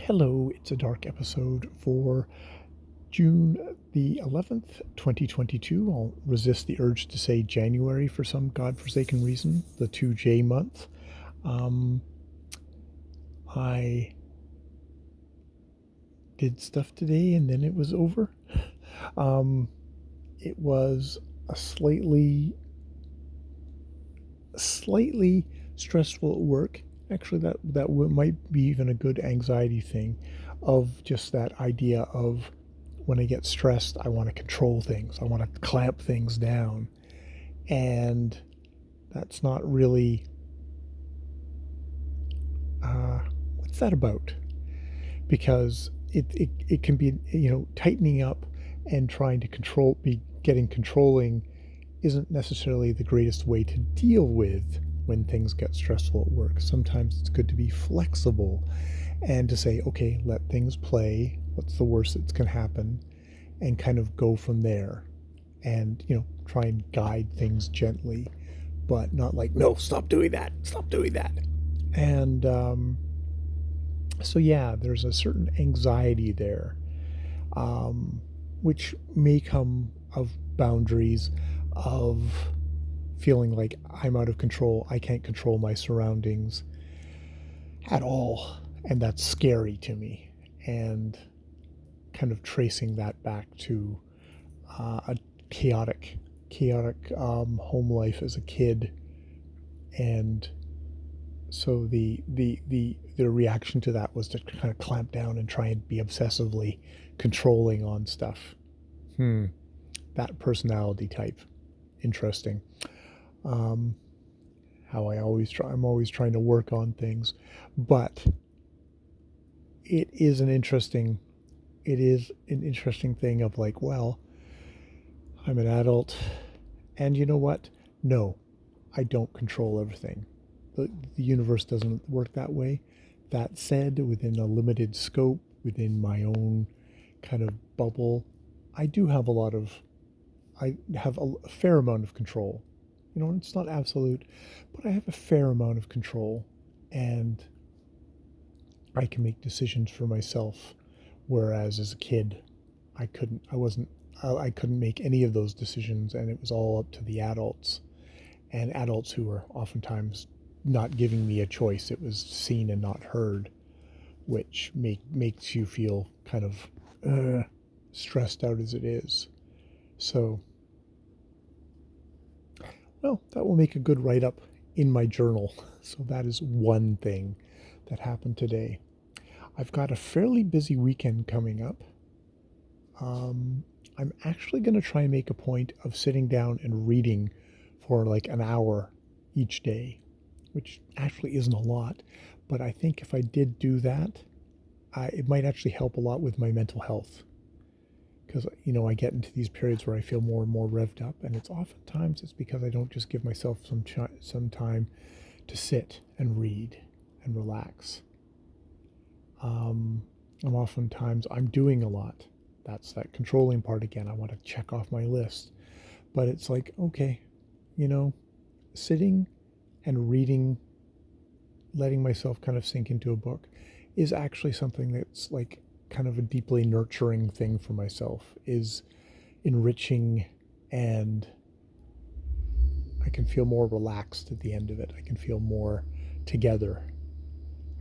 Hello, it's a dark episode for June the 11th, 2022. I'll resist the urge to say January for some godforsaken reason, the 2J month. Um, I did stuff today and then it was over. Um, it was a slightly stressful at work. Actually, that might be even a good anxiety thing, of just that idea of when I get stressed, I want to control things. I want to clamp things down, and that's not really uh, what's that about? Because it can be, tightening up and trying to be getting controlling isn't necessarily the greatest way to deal with when things get stressful at work. Sometimes it's good to be flexible and to say, okay, let things play. What's the worst that's going to happen? And kind of go from there and, try and guide things gently, but not like, no, stop doing that. Stop doing that. And so, yeah, there's a certain anxiety there, um, which may come of boundaries, of feeling like I'm out of control. I can't control my surroundings at all. And that's scary to me. And kind of tracing that back to a chaotic home life as a kid. And so the reaction to that was to kind of clamp down and try and be obsessively controlling on stuff. That personality type. Interesting. Um, how I'm always trying to work on things, but it is it is an interesting thing of like, well, I'm an adult, and you know what? No, I don't control everything. The universe doesn't work that way. That said, within a limited scope, within my own kind of bubble, I do have I have a fair amount of control. It's not absolute, but I have a fair amount of control, and I can make decisions for myself. Whereas as a kid, I couldn't make any of those decisions, and it was all up to the adults, and adults who were oftentimes not giving me a choice. It was seen and not heard, which makes you feel kind of stressed out as it is. So, well, that will make a good write up in my journal. So that is one thing that happened today. I've got a fairly busy weekend coming up. I'm actually going to try and make a point of sitting down and reading for like an hour each day, which actually isn't a lot. But I think if I did do that, it might actually help a lot with my mental health. Because, I get into these periods where I feel more and more revved up, and it's because I don't just give myself some time to sit and read and relax. I'm doing a lot. That's that controlling part again. I want to check off my list. But it's like, okay, you know, sitting and reading, letting myself kind of sink into a book is actually something that's like kind of a deeply nurturing thing for myself, is enriching, and I can feel more relaxed at the end of it. I can feel more together,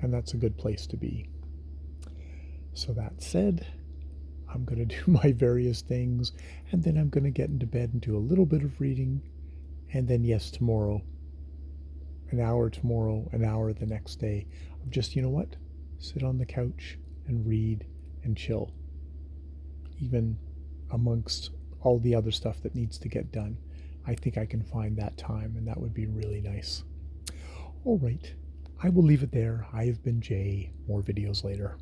and that's a good place to be. So that said, I'm going to do my various things, and then I'm going to get into bed and do a little bit of reading, and then, yes, tomorrow, an hour the next day of just, you know what, sit on the couch and read and chill, even amongst all the other stuff that needs to get done. I think I can find that time, and that would be really nice. All right, I will leave it there. I have been Jay. More videos later.